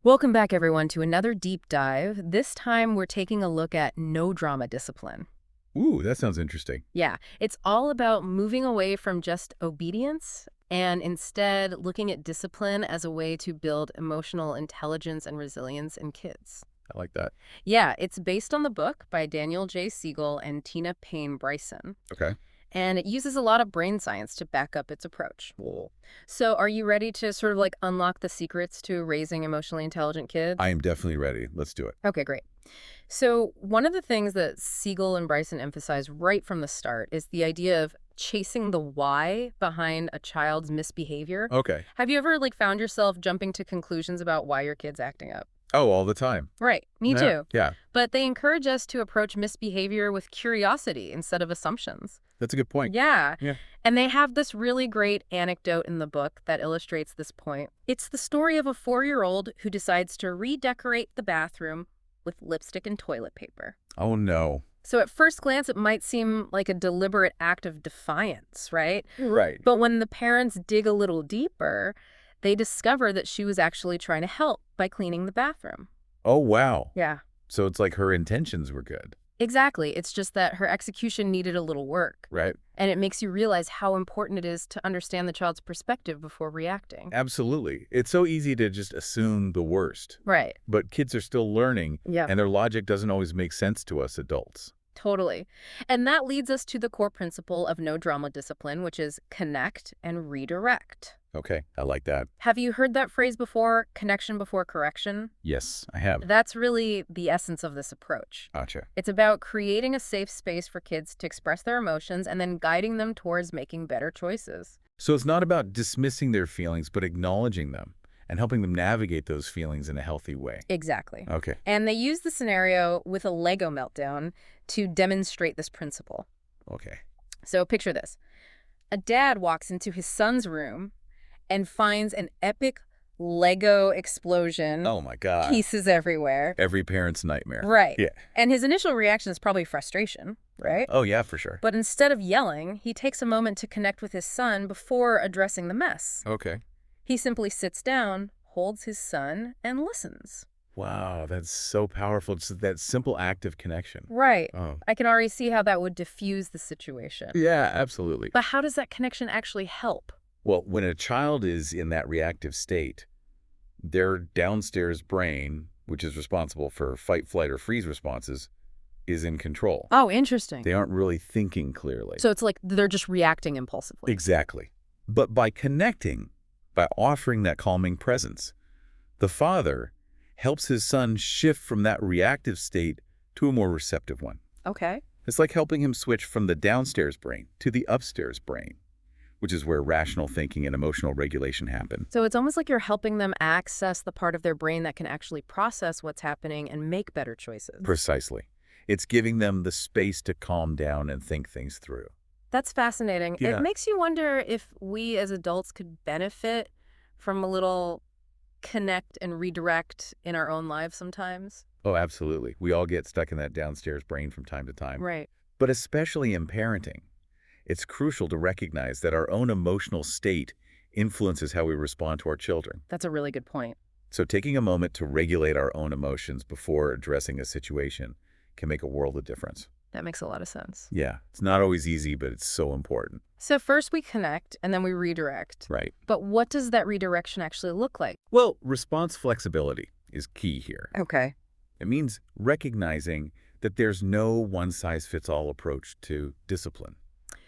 Welcome back, everyone, to another deep dive. This time, we're taking a look at no drama discipline. Ooh, that sounds interesting. Yeah, it's all about moving away from just obedience and instead looking at discipline as a way to build emotional intelligence and resilience in kids. I like that. Yeah, it's based on the book by Daniel J. Siegel and Tina Payne Bryson, Okay. and it uses a lot of brain science to back up its approach. Well, So, are you ready to sort of like unlock the secrets to raising emotionally intelligent I kids? am definitely ready. Let's do it. Okay, great. So, one of the things that Siegel and Bryson emphasize right from the start is the idea of chasing the why behind a child's misbehavior. Okay. Have you ever found yourself jumping to conclusions about why your kid's acting up? Oh, all the time. Right, me Yeah. too. Yeah, But they encourage us to approach misbehavior with curiosity instead of assumptions. that's a good point. Yeah. Yeah. And they have this really great anecdote in the book that illustrates this point. It's the story of a 4-year-old who decides to redecorate the bathroom with lipstick and toilet paper. Oh, no. So at first glance, it might seem like a deliberate act of defiance, right? Right. But when the parents dig a little deeper, they discover that she was actually trying to help by cleaning the bathroom. Oh, wow. Yeah. So it's like her intentions were good, Exactly. It's just that her execution needed a little work. right? And it makes you realize how important it is to understand the child's perspective before reacting. Absolutely. It's so easy to just assume the worst, Right. but kids are still learning, Yeah, and their logic doesn't always make sense to us adults. totally. And that leads us to the core principle of no drama discipline, which is connect and redirect. Okay, I like that. Have you heard that phrase before, connection before correction? Yes, I have. That's really the essence of this approach. Gotcha. It's about creating a safe space for kids to express their emotions and then guiding them towards making better choices. So it's not about dismissing their feelings, but acknowledging them and helping them navigate those feelings in a healthy way. Exactly. Okay. And they use the scenario with a Lego meltdown to demonstrate this principle. Okay. So picture this. A dad walks into his son's room and finds an epic Lego explosion, Oh my God. pieces everywhere. Every parent's nightmare. Right. Yeah. And his initial reaction is probably frustration, right? Oh yeah, for sure. But instead of yelling, he takes a moment to connect with his son before addressing the mess. Okay. He simply sits down, holds his son, and listens. Wow, that's so powerful. Just that simple act of connection. Right. Oh. I can already see how that would diffuse the situation. Yeah, absolutely. But how does that connection actually help? Well, when a child is in that reactive state, their downstairs brain, which is responsible for fight, flight, or freeze responses, is in control. Oh, interesting. They aren't really thinking clearly. So it's like they're just reacting impulsively. Exactly. But by connecting, by offering that calming presence, the father helps his son shift from that reactive state to a more receptive one. Okay. It's like helping him switch from the downstairs brain to the upstairs brain, which is where rational thinking and emotional regulation happen. So it's almost like you're helping them access the part of their brain that can actually process what's happening and make better choices. Precisely. It's giving them the space to calm down and think things through. That's fascinating. Yeah. It makes you wonder if we as adults could benefit from a little connect and redirect in our own lives sometimes. Oh, absolutely. We all get stuck in that downstairs brain from time to time. Right. But especially in parenting, it's crucial to recognize that our own emotional state influences how we respond to our children. That's a really good point. So taking a moment to regulate our own emotions before addressing a situation can make a world of difference. That makes a lot of sense. Yeah, it's not always easy, but it's so important. So first we connect and then we redirect. Right. But what does that redirection actually look like? Well, response flexibility is key here. Okay. It means recognizing that there's no one-size-fits-all approach to discipline.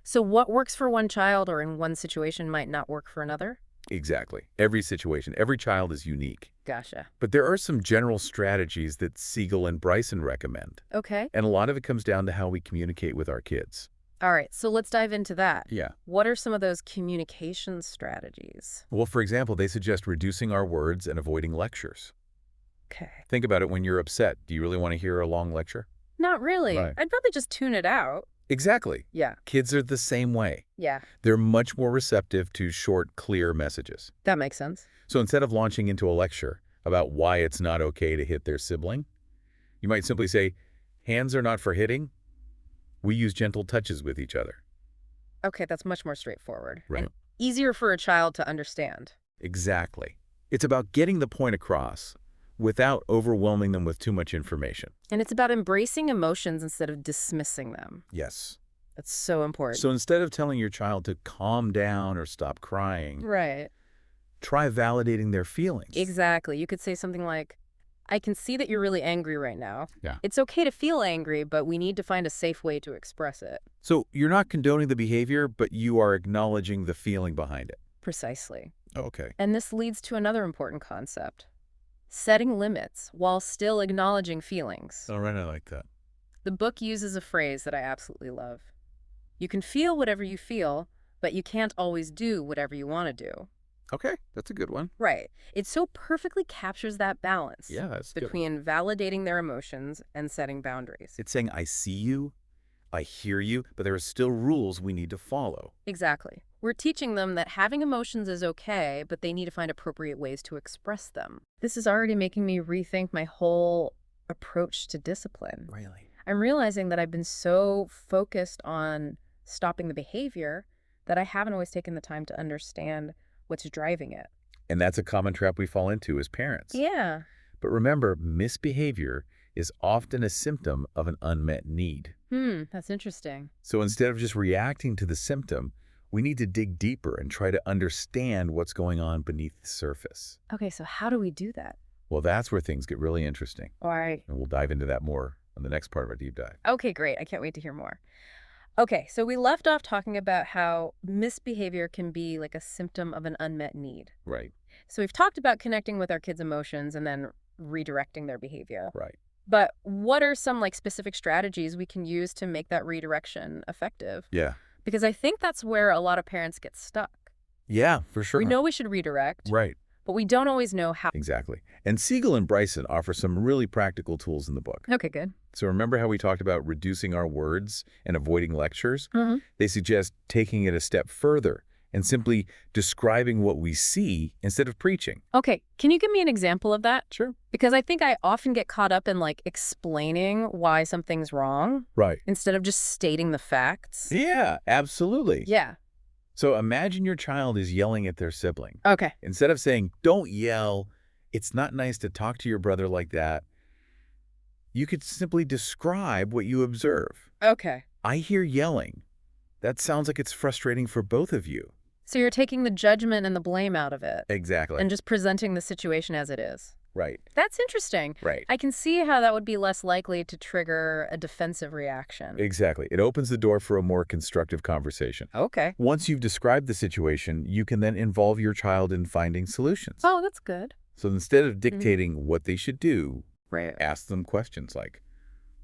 So what works for one child or in one situation might not work for another? Exactly. Every situation, every child is unique. Gotcha. But there are some general strategies that Siegel and Bryson recommend. Okay. And a lot of it comes down to how we communicate with our kids. All right. So let's dive into that. Yeah. What are some of those communication strategies? Well, for example, they suggest reducing our words and avoiding lectures. Okay. Think about it when you're upset. Do you really want to hear a long lecture? Not really. Right. I'd probably just tune it out. Exactly. Yeah. Kids are the same way. Yeah. They're much more receptive to short, clear messages. That makes sense. So instead of launching into a lecture about why it's not okay to hit their sibling, you might simply say, hands are not for hitting. We use gentle touches with each other. Okay, that's much more straightforward. Right. And easier for a child to understand. Exactly. It's about getting the point across, without overwhelming them with too much information. And it's about embracing emotions instead of dismissing them. Yes. That's so important. So instead of telling your child to calm down or stop crying, Right. try validating their feelings. Exactly. You could say something like, I can see that you're really angry right now. Yeah. It's okay to feel angry, but we need to find a safe way to express it. So you're not condoning the behavior, but you are acknowledging the feeling behind it. Precisely. Okay. And this leads to another important concept. Setting limits while still acknowledging feelings. All right, I like that. The book uses a phrase that I absolutely love. You can feel whatever you feel, but you can't always do whatever you want to do. Okay, that's a good one. Right. It so perfectly captures that balance Yeah, that's good. between validating their emotions and setting boundaries. It's saying, I see you, I hear you, but there are still rules we need to follow. Exactly. We're teaching them that having emotions is okay, but they need to find appropriate ways to express them. This is already making me rethink my whole approach to discipline. Really? I'm realizing that I've been so focused on stopping the behavior that I haven't always taken the time to understand what's driving it. And that's a common trap we fall into as parents. Yeah. But remember, misbehavior is often a symptom of an unmet need. That's interesting. So instead of just reacting to the symptom, we need to dig deeper and try to understand what's going on beneath the surface. Okay, so how do we do that? Well, that's where things get really interesting. All right. And we'll dive into that more on the next part of our deep dive. Okay, great. I can't wait to hear more. Okay, so we left off talking about how misbehavior can be like a symptom of an unmet need. Right, So we've talked about connecting with our kids' emotions and then redirecting their behavior. right. But what are some like specific strategies we can use to make that redirection effective? Yeah. Because I think that's where a lot of parents get stuck. Yeah, for sure. We know we should redirect, Right. but we don't always know how. Exactly. And Siegel and Bryson offer some really practical tools in the book. Okay, good. So remember how we talked about reducing our words and avoiding lectures? Mm-hmm. They suggest taking it a step further and simply describing what we see instead of preaching. Okay, can you give me an example of that? Sure. Because I think I often get caught up in like explaining why something's wrong Right. instead of just stating the facts. Yeah, absolutely. Yeah. So imagine your child is yelling at their sibling. Okay. Instead of saying, don't yell, it's not nice to talk to your brother like that, you could simply describe what you observe. Okay. I hear yelling. That sounds like it's frustrating for both of you. So you're taking the judgment and the blame out of it Exactly. and just presenting the situation as it is. Right. That's interesting. Right. I can see how that would be less likely to trigger a defensive reaction. Exactly. It opens the door for a more constructive conversation. Okay. Once you've described the situation, you can then involve your child in finding solutions. Oh, that's good. So instead of dictating what they should do, Right. ask them questions like,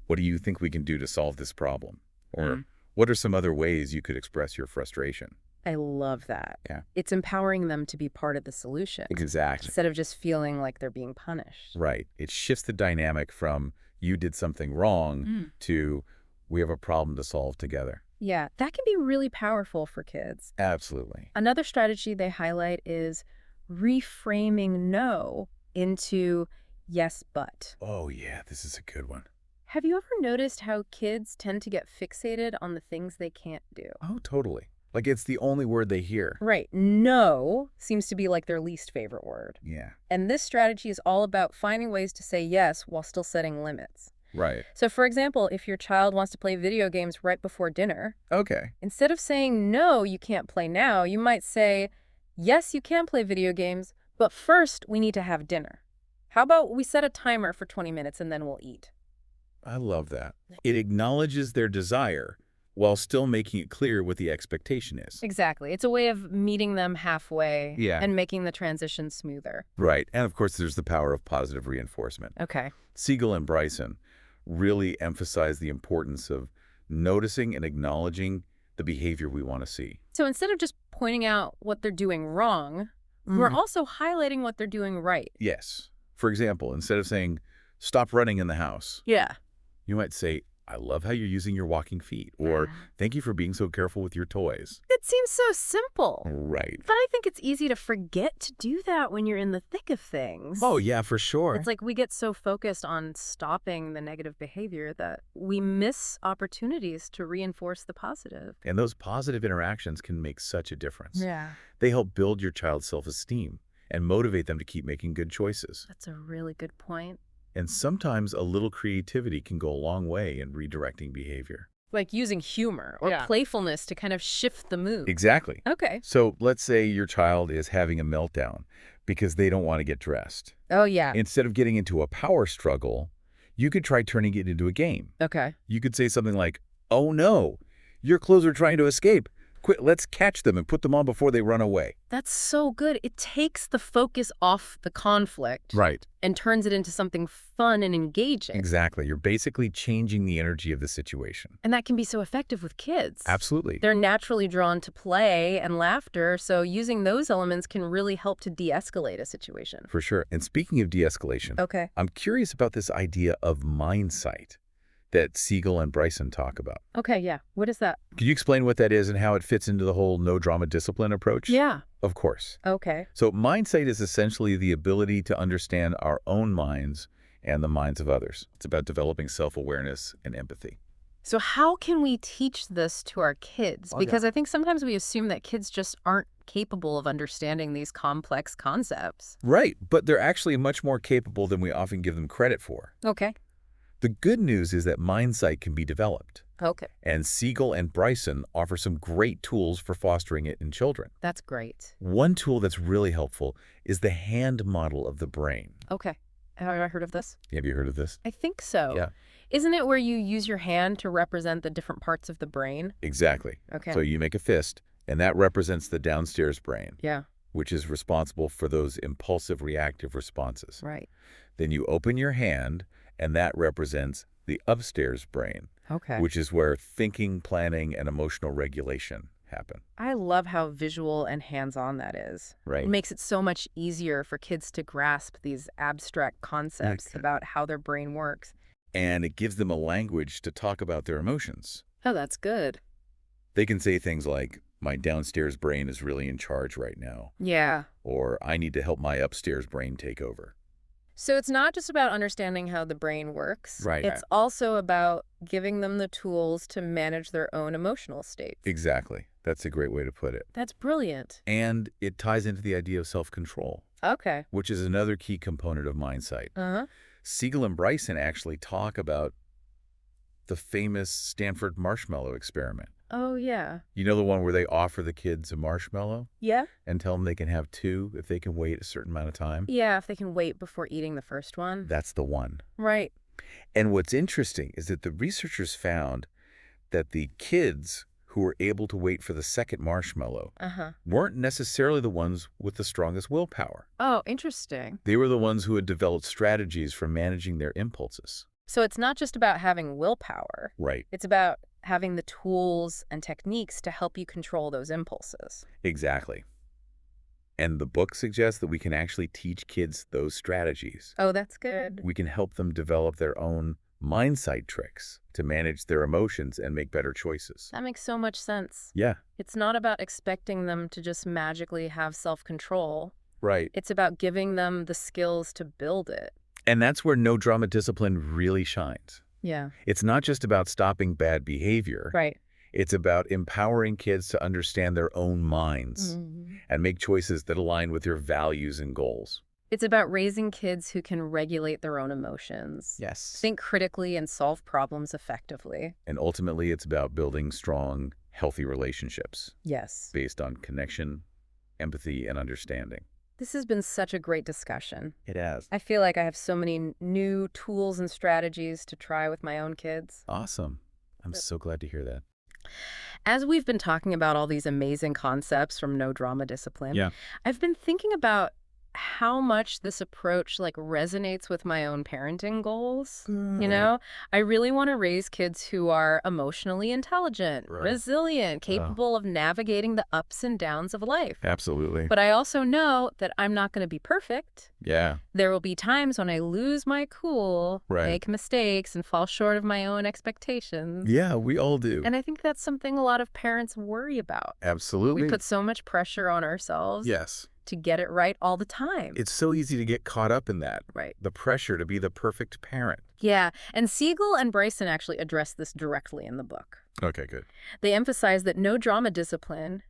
what do you think we can do to solve this problem? Or what are some other ways you could express your frustration? I love that. Yeah. It's empowering them to be part of the solution Exactly. instead of just feeling like they're being punished. Right. It shifts the dynamic from you did something wrong to we have a problem to solve together. Yeah, that can be really powerful for kids. Absolutely. Another strategy they highlight is reframing no into yes, but. Oh, yeah, this is a good one. Have you ever noticed how kids tend to get fixated on the things they can't do? Oh, totally. Like it's the only word they hear. Right. No seems to be like their least favorite word. Yeah. And this strategy is all about finding ways to say yes while still setting limits. Right. So, for example, if your child wants to play video games right before dinner, Okay. instead of saying, no, you can't play now, you might say, yes, you can play video games, but first we need to have dinner. How about we set a timer for 20 minutes and then we'll eat? I love that. It acknowledges their desire while still making it clear what the expectation is. Exactly. It's a way of meeting them halfway and making the transition smoother. Right. And of course, there's the power of positive reinforcement. Okay. Siegel and Bryson really emphasize the importance of noticing and acknowledging the behavior we want to see. So instead of just pointing out what they're doing wrong, we're also highlighting what they're doing right. Yes. For example, instead of saying, stop running in the house, Yeah. you might say, I love how you're using your walking feet, or thank you for being so careful with your toys. It seems so simple. Right. But I think it's easy to forget to do that when you're in the thick of things. Oh, yeah, for sure. It's like we get so focused on stopping the negative behavior that we miss opportunities to reinforce the positive. And those positive interactions can make such a difference. Yeah. They help build your child's self-esteem and motivate them to keep making good choices. That's a really good point. And sometimes a little creativity can go a long way in redirecting behavior. Like using humor or Yeah. playfulness to kind of shift the mood. Exactly. Okay. So let's say your child is having a meltdown because they don't want to get dressed. Oh, yeah. Instead of getting into a power struggle, you could try turning it into a game. Okay. You could say something like, "Oh no, your clothes are trying to escape. Quick, let's catch them and put them on before they run away." That's so good. It takes the focus off the conflict Right. and turns it into something fun and engaging. Exactly. You're basically changing the energy of the situation. And that can be so effective with kids. Absolutely. They're naturally drawn to play and laughter, so using those elements can really help to de-escalate a situation. For sure. And speaking of de-escalation, Okay. I'm curious about this idea of mindsight that Siegel and Bryson talk about. Okay, yeah. What is that? Could you explain what that is and how it fits into the whole no-drama discipline approach? Yeah. Of course. Okay. So mindsight is essentially the ability to understand our own minds and the minds of others. It's about developing self-awareness and empathy. So how can we teach this to our kids? Well, yeah. Because I think sometimes we assume that kids just aren't capable of understanding these complex concepts. Right, but they're actually much more capable than we often give them credit for. Okay. The good news is that mindsight can be developed, Okay. and Siegel and Bryson offer some great tools for fostering it in children. That's great. One tool that's really helpful is the hand model of the brain. Okay. Have I heard of this? Have you heard of this? I think so. Yeah. Isn't it where you use your hand to represent the different parts of the brain? Exactly. Okay. So you make a fist, and that represents the downstairs brain, Yeah, which is responsible for those impulsive reactive responses. right. Then you open your hand, and that represents the upstairs brain, Okay. which is where thinking, planning, and emotional regulation happen. I love how visual and hands-on that is. Right. It makes it so much easier for kids to grasp these abstract concepts Okay. about how their brain works. And it gives them a language to talk about their emotions. Oh, that's good. They can say things like, "My downstairs brain is really in charge right now," Yeah. or "I need to help my upstairs brain take over." So it's not just about understanding how the brain works. Right. It's also about giving them the tools to manage their own emotional states. Exactly. That's a great way to put it. That's brilliant. And it ties into the idea of self-control, Okay. which is another key component of mindsight. Uh-huh. Siegel and Bryson actually talk about the famous Stanford marshmallow experiment. Oh, yeah. You know, the one where they offer the kids a marshmallow Yeah? and tell them they can have two if they can wait a certain amount of time? Yeah, if they can wait before eating the first one. That's the one. Right. And what's interesting is that the researchers found that the kids who were able to wait for the second marshmallow Uh-huh. weren't necessarily the ones with the strongest willpower. Oh, interesting. They were the ones who had developed strategies for managing their impulses. So it's not just about having willpower. Right. It's about having the tools and techniques to help you control those impulses. Exactly. And the book suggests that we can actually teach kids those strategies. Oh, that's good. We can help them develop their own mindsight tricks to manage their emotions and make better choices. That makes so much sense. Yeah, It's not about expecting them to just magically have self-control. right. It's about giving them the skills to build it. And that's where no drama discipline really shines. Yeah. It's not just about stopping bad behavior. Right. It's about empowering kids to understand their own minds and make choices that align with their values and goals. It's about raising kids who can regulate their own emotions, Yes. think critically, and solve problems effectively. And ultimately, it's about building strong, healthy relationships Yes. based on connection, empathy, and understanding. This has been such a great discussion. It has. I feel like I have so many new tools and strategies to try with my own kids. Awesome. I'm so glad to hear that. As we've been talking about all these amazing concepts from No Drama Discipline, Yeah. I've been thinking about how much this approach resonates with my own parenting goals. You know, I really want to raise kids who are emotionally intelligent, Right. resilient, capable of navigating the ups and downs of life. Absolutely. But I also know that I'm not going to be perfect. Yeah. There will be times when I lose my cool, Right. make mistakes, and fall short of my own expectations. Yeah, we all do. And I think that's something a lot of parents worry about. Absolutely. We put so much pressure on ourselves Yes. to get it right all the time. It's so easy to get caught up in that. Right. The pressure to be the perfect parent. Yeah, and Siegel and Bryson actually address this directly in the book. Okay, good. They emphasize that no drama discipline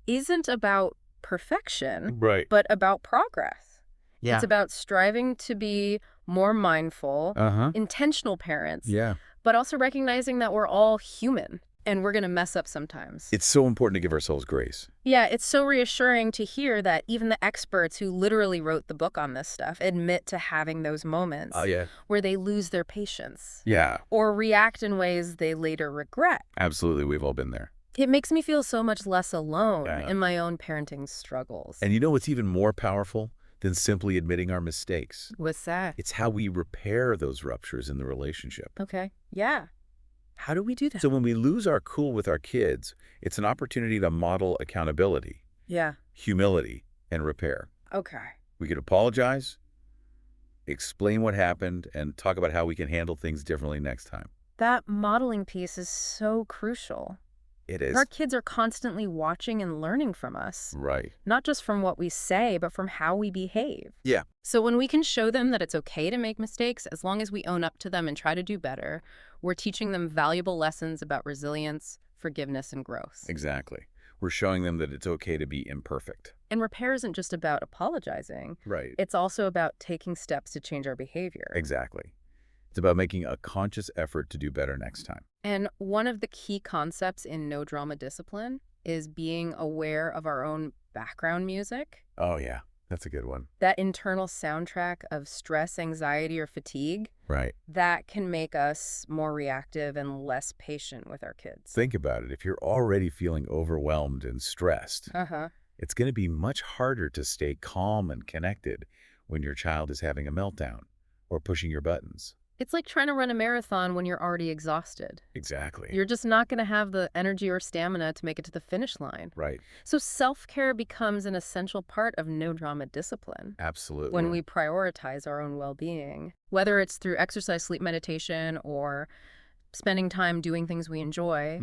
isn't about perfection, Right. but about progress. It's Yeah. about striving to be more mindful, Uh-huh. intentional parents, Yeah. but also recognizing that we're all human and we're going to mess up sometimes. It's so important to give ourselves grace. Yeah, it's so reassuring to hear that even the experts who literally wrote the book on this stuff admit to having those moments Yeah. where they lose their patience Yeah, or react in ways they later regret. absolutely. We've all been there. It makes me feel so much less alone Yeah. in my own parenting struggles. And you know what's even more powerful than simply admitting our mistakes? What's that? It's how we repair those ruptures in the relationship. Okay. Yeah. How do we do that? So when we lose our cool with our kids, it's an opportunity to model accountability, Yeah. humility, and repair. Okay. We could apologize, explain what happened, and talk about how we can handle things differently next time. That modeling piece is so crucial. It is. Our kids are constantly watching and learning from us, Right. not just from what we say, but from how we behave. Yeah. So when we can show them that it's okay to make mistakes, as long as we own up to them and try to do better, we're teaching them valuable lessons about resilience, forgiveness, and growth. Exactly. We're showing them that it's okay to be imperfect. And repair isn't just about apologizing. Right. It's also about taking steps to change our behavior. Exactly. It's about making a conscious effort to do better next time. And one of the key concepts in no drama discipline is being aware of our own background music, Oh, yeah. That's a good one. that internal soundtrack of stress, anxiety, or fatigue Right. that can make us more reactive and less patient with our kids. Think about it. If you're already feeling overwhelmed and stressed, Uh-huh. it's going to be much harder to stay calm and connected when your child is having a meltdown or pushing your buttons. It's like trying to run a marathon when you're already exhausted. Exactly. You're just not going to have the energy or stamina to make it to the finish line. Right. So self-care becomes an essential part of no drama discipline Absolutely. when we prioritize our own well-being, whether it's through exercise, sleep, meditation, or spending time doing things we enjoy.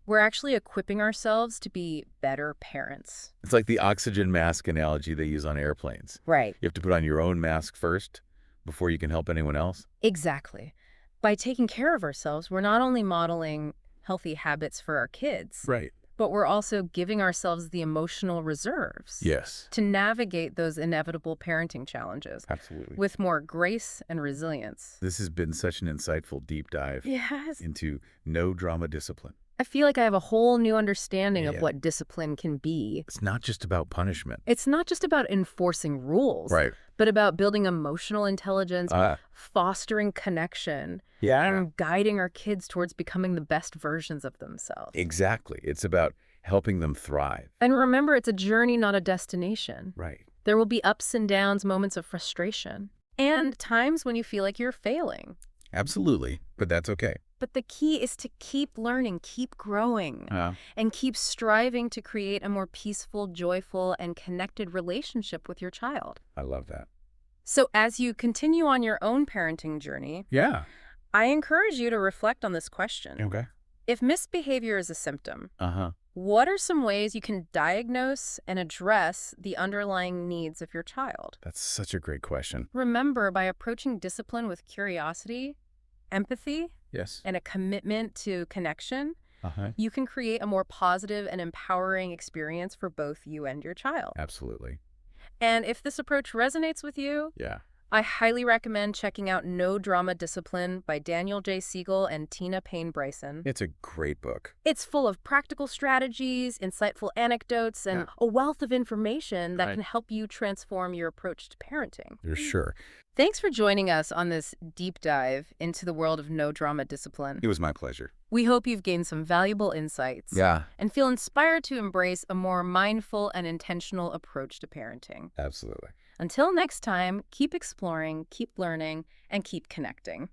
We're actually equipping ourselves to be better parents. It's like the oxygen mask analogy they use on airplanes. Right. You have to put on your own mask first before you can help anyone else. Exactly. By taking care of ourselves, we're not only modeling healthy habits for our kids, Right. but we're also giving ourselves the emotional reserves Yes. to navigate those inevitable parenting challenges Absolutely. with more grace and resilience. This has been such an insightful deep dive Yes. into no drama discipline. I feel like I have a whole new understanding of Yeah. what discipline can be. It's not just about punishment. It's not just about enforcing rules, Right. but about building emotional intelligence, Ah. fostering connection, Yeah. and guiding our kids towards becoming the best versions of themselves. Exactly. It's about helping them thrive. And remember, it's a journey, not a destination. Right. There will be ups and downs, moments of frustration, and times when you feel like you're failing. Absolutely. But that's okay. But the key is to keep learning, keep growing, and keep striving to create a more peaceful, joyful, and connected relationship with your child. I love that. So as you continue on your own parenting journey, Yeah. I encourage you to reflect on this question. Okay. If misbehavior is a symptom, Uh-huh. what are some ways you can diagnose and address the underlying needs of your child? That's such a great question. Remember, by approaching discipline with curiosity, empathy, Yes. and a commitment to connection, Uh-huh. you can create a more positive and empowering experience for both you and your child. Absolutely. And if this approach resonates with you, Yeah. I highly recommend checking out No Drama Discipline by Daniel J. Siegel and Payne Bryson. It's a great book. It's full of practical strategies, insightful anecdotes, and a wealth of information that can help you transform your approach to parenting. You're sure. Thanks for joining us on this deep dive into the world of no drama discipline. It was my pleasure. We hope you've gained some valuable insights and feel inspired to embrace a more mindful and intentional approach to parenting. Absolutely. Until next time, keep exploring, keep learning, and keep connecting.